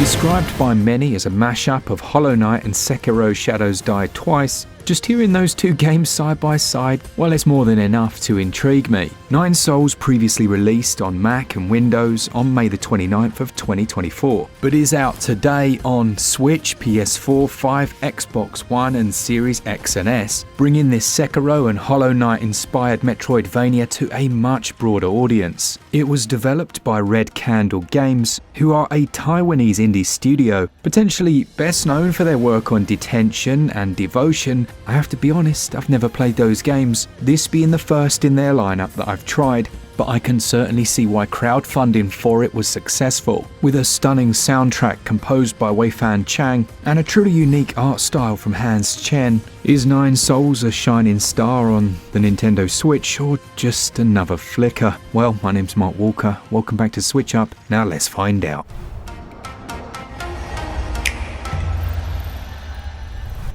Described by many as a mashup of Hollow Knight and Sekiro Shadows Die Twice, just hearing those two games side by side, well, it's more than enough to intrigue me. Nine Souls previously released on Mac and Windows on May the 29th of 2024, but is out today on Switch, PS4, 5, Xbox One and Series X and S, bringing this Sekiro and Hollow Knight inspired Metroidvania to a much broader audience. It was developed by Red Candle Games, who are a Taiwanese indie studio, potentially best known for their work on Detention and Devotion. I have to be honest, I've never played those games, this being the first in their lineup that I've tried, but I can certainly see why crowdfunding for it was successful. With a stunning soundtrack composed by Weifan Chang and a truly unique art style from Hans Chen, is Nine Souls a shining star on the Nintendo Switch or just another flicker? Well, my name's Mark Walker, welcome back to SwitchUp, now let's find out.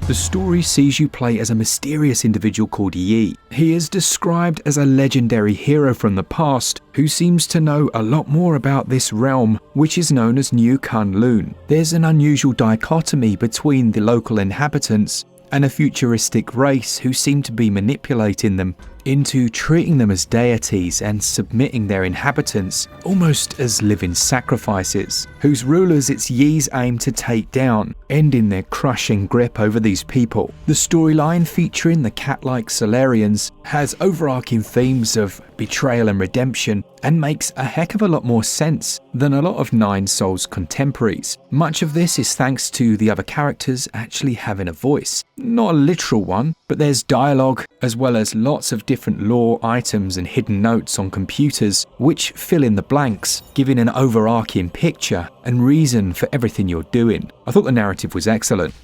The story sees you play as a mysterious individual called Yi. He is described as a legendary hero from the past who seems to know a lot more about this realm, which is known as New Kunlun. There's an unusual dichotomy between the local inhabitants and a futuristic race who seem to be manipulating them into treating them as deities and submitting their inhabitants almost as living sacrifices, whose rulers it's Yi's aim to take down, ending their crushing grip over these people. The storyline featuring the cat-like Solarians has overarching themes of betrayal and redemption and makes a heck of a lot more sense than a lot of Nine Souls contemporaries. Much of this is thanks to the other characters actually having a voice. Not a literal one, but there's dialogue as well as lots of different lore items and hidden notes on computers which fill in the blanks, giving an overarching picture and reason for everything you're doing. I thought the narrative was excellent.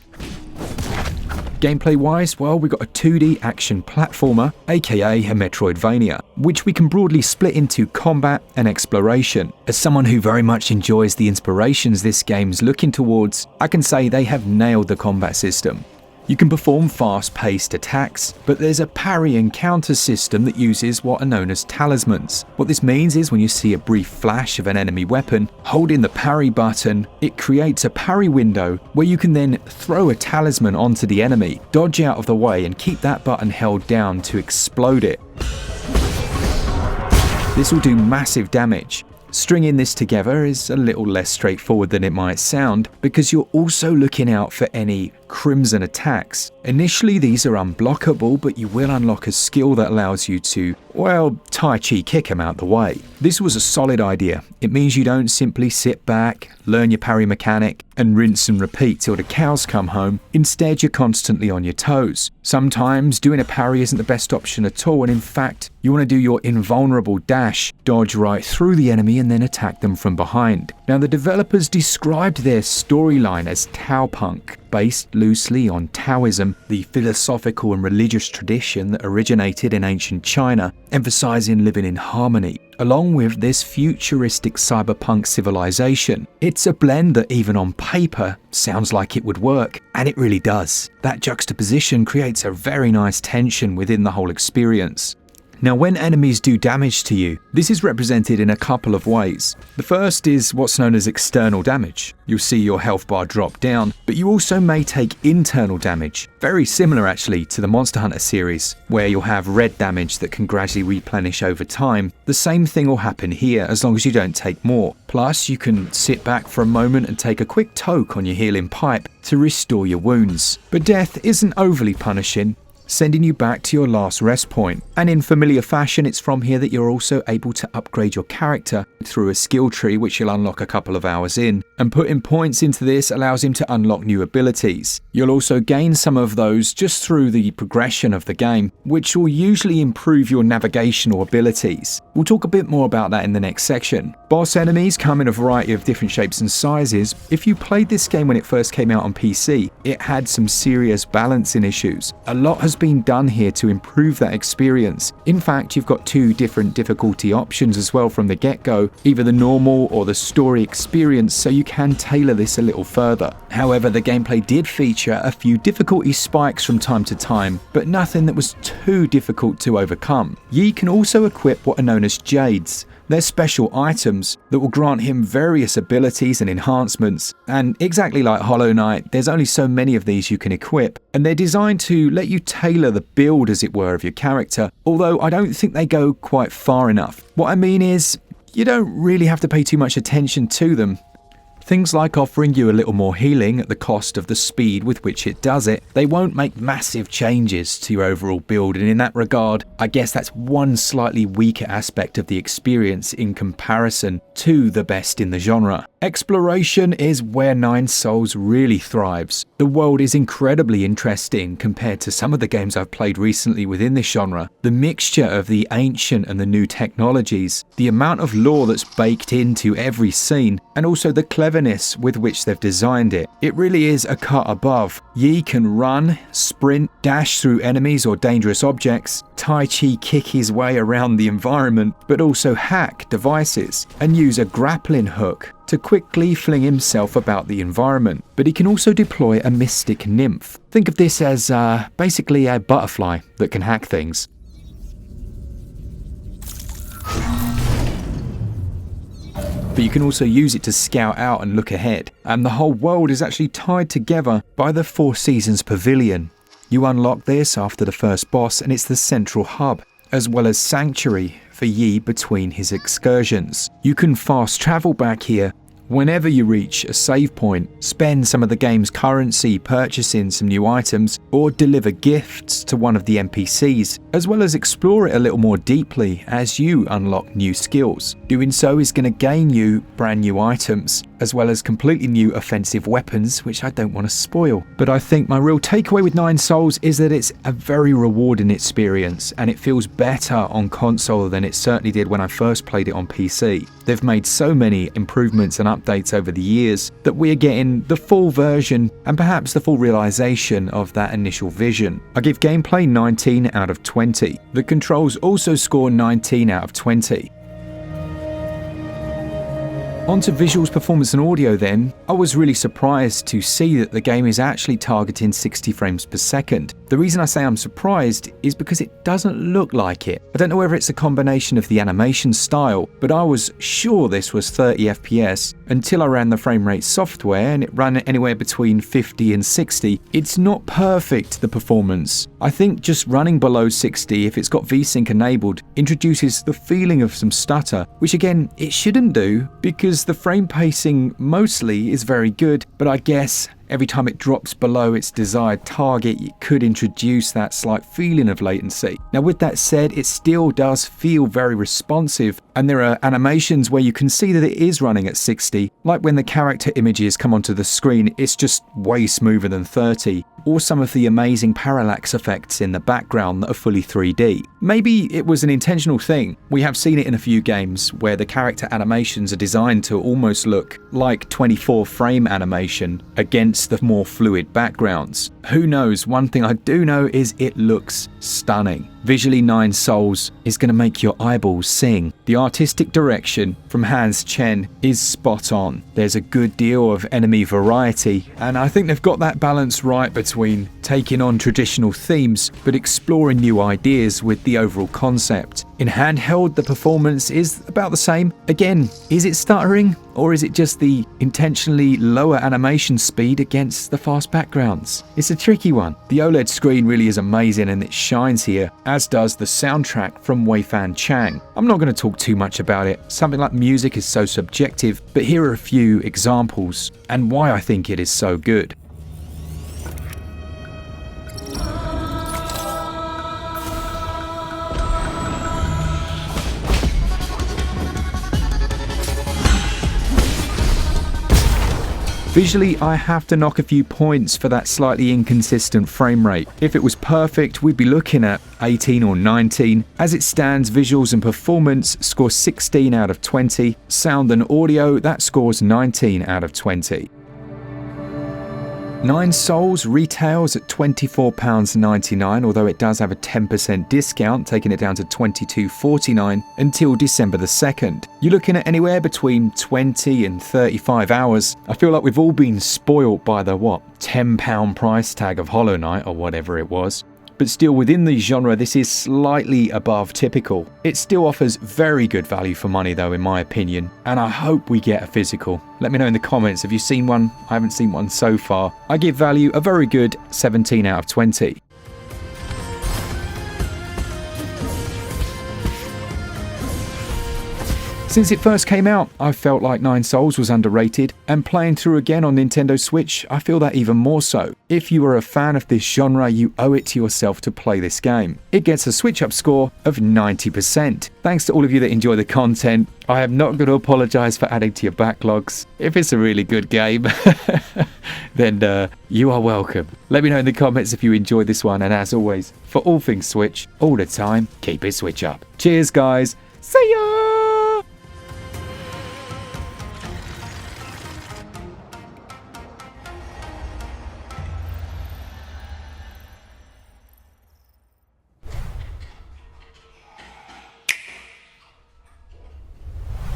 Gameplay wise, well, we got a 2D action platformer, aka a Metroidvania, which we can broadly split into combat and exploration. As someone who very much enjoys the inspirations this game's looking towards, I can say they have nailed the combat system. You can perform fast-paced attacks, but there's a parry and counter system that uses what are known as talismans. What this means is when you see a brief flash of an enemy weapon, holding the parry button, it creates a parry window where you can then throw a talisman onto the enemy, dodge out of the way and keep that button held down to explode it. This will do massive damage. Stringing this together is a little less straightforward than it might sound because you're also looking out for any crimson attacks. Initially these are unblockable, but you will unlock a skill that allows you to, well, Tai Chi kick them out the way. This was a solid idea. It means you don't simply sit back, learn your parry mechanic, and rinse and repeat till the cows come home. Instead, you're constantly on your toes. Sometimes doing a parry isn't the best option at all, and in fact, you want to do your invulnerable dash, dodge right through the enemy and then attack them from behind. Now, the developers described their storyline as Tao Punk, based loosely on Taoism, the philosophical and religious tradition that originated in ancient China, emphasizing living in harmony, along with this futuristic cyberpunk civilization. It's a blend that even on paper sounds like it would work, and it really does. That juxtaposition creates a very nice tension within the whole experience. Now, when enemies do damage to you, this is represented in a couple of ways. The first is what's known as external damage. You'll see your health bar drop down, but you also may take internal damage. Very similar actually to the Monster Hunter series, where you'll have red damage that can gradually replenish over time. The same thing will happen here as long as you don't take more. Plus, you can sit back for a moment and take a quick toke on your healing pipe to restore your wounds. But death isn't overly punishing, sending you back to your last rest point. And in familiar fashion, it's from here that you're also able to upgrade your character through a skill tree, which you'll unlock a couple of hours in. And putting points into this allows him to unlock new abilities. You'll also gain some of those just through the progression of the game, which will usually improve your navigational abilities. We'll talk a bit more about that in the next section. Boss enemies come in a variety of different shapes and sizes. If you played this game when it first came out on PC, it had some serious balancing issues. A lot has been done here to improve that experience. In fact, you've got two different difficulty options as well from the get-go, either the normal or the story experience, so you can tailor this a little further. However, the gameplay did feature a few difficulty spikes from time to time, but nothing that was too difficult to overcome. Yi can also equip what are known as jades, They're special items that will grant him various abilities and enhancements, and exactly like Hollow Knight, there's only so many of these you can equip, and they're designed to let you tailor the build, as it were, of your character, although I don't think they go quite far enough. What I mean is, you don't really have to pay too much attention to them. Things like offering you a little more healing at the cost of the speed with which it does it, they won't make massive changes to your overall build, and in that regard, I guess that's one slightly weaker aspect of the experience in comparison to the best in the genre. Exploration is where Nine Souls really thrives. The world is incredibly interesting compared to some of the games I've played recently within this genre. The mixture of the ancient and the new technologies, the amount of lore that's baked into every scene, and also the cleverness with which they've designed it. It really is a cut above. Yi can run, sprint, dash through enemies or dangerous objects, Tai Chi kick his way around the environment, but also hack devices and use a grappling hook to quickly fling himself about the environment. But he can also deploy a mystic nymph. Think of this as basically a butterfly that can hack things. But you can also use it to scout out and look ahead. And the whole world is actually tied together by the Four Seasons Pavilion. You unlock this after the first boss, and it's the central hub, as well as sanctuary for Yi between his excursions. You can fast travel back here whenever you reach a save point, spend some of the game's currency purchasing some new items, or deliver gifts to one of the NPCs, as well as explore it a little more deeply as you unlock new skills. Doing so is going to gain you brand new items, as well as completely new offensive weapons, which I don't want to spoil. But I think my real takeaway with Nine Souls is that it's a very rewarding experience, and it feels better on console than it certainly did when I first played it on PC. They've made so many improvements and updates over the years that we are getting the full version and perhaps the full realization of that initial vision. I give gameplay 19 out of 20. The controls also score 19 out of 20. On to visuals, performance and audio then. I was really surprised to see that the game is actually targeting 60 frames per second. The reason I say I'm surprised is because it doesn't look like it. I don't know whether it's a combination of the animation style, but I was sure this was 30 FPS until I ran the frame rate software and it ran anywhere between 50 and 60. It's not perfect, the performance. I think just running below 60, if it's got VSync enabled, introduces the feeling of some stutter, which again, it shouldn't do because the frame pacing mostly is very good, but I guess every time it drops below its desired target, it could introduce that slight feeling of latency. Now with that said, it still does feel very responsive, and there are animations where you can see that it is running at 60, like when the character images come onto the screen, it's just way smoother than 30, or some of the amazing parallax effects in the background that are fully 3D. Maybe it was an intentional thing. We have seen it in a few games where the character animations are designed to almost look like 24 frame animation against the more fluid backgrounds. Who knows? One thing I do know is it looks stunning. Visually, Nine Souls is going to make your eyeballs sing. The artistic direction from Hans Chen is spot on. There's a good deal of enemy variety, and I think they've got that balance right between taking on traditional themes but exploring new ideas with the overall concept. In handheld, the performance is about the same. Again, is it stuttering, or is it just the intentionally lower animation speed against the fast backgrounds? It's a tricky one. The OLED screen really is amazing and it shines here, as does the soundtrack from Weifan Chang. I'm not going to talk too much about it. Something like music is so subjective, but here are a few examples and why I think it is so good. Visually, I have to knock a few points for that slightly inconsistent frame rate. If it was perfect, we'd be looking at 18 or 19. As it stands, visuals and performance score 16 out of 20. Sound and audio, that scores 19 out of 20. Nine Souls retails at £24.99, although it does have a 10% discount, taking it down to £22.49 until December the 2nd. You're looking at anywhere between 20 and 35 hours. I feel like we've all been spoilt by the £10 price tag of Hollow Knight or whatever it was. but still within the genre this is slightly above typical. It still offers very good value for money though in my opinion, and I hope we get a physical. Let me know in the comments, have you seen one? I haven't seen one so far. I give value a very good 17 out of 20. Since it first came out, I felt like Nine Souls was underrated, and playing through again on Nintendo Switch, I feel that even more so. If you are a fan of this genre, you owe it to yourself to play this game. It gets a SwitchUp score of 90%. Thanks to all of you that enjoy the content. I am not going to apologize for adding to your backlogs. If it's a really good game, then you are welcome. Let me know in the comments if you enjoyed this one, and as always, for all things Switch, all the time, keep it Switch up. Cheers guys, see ya!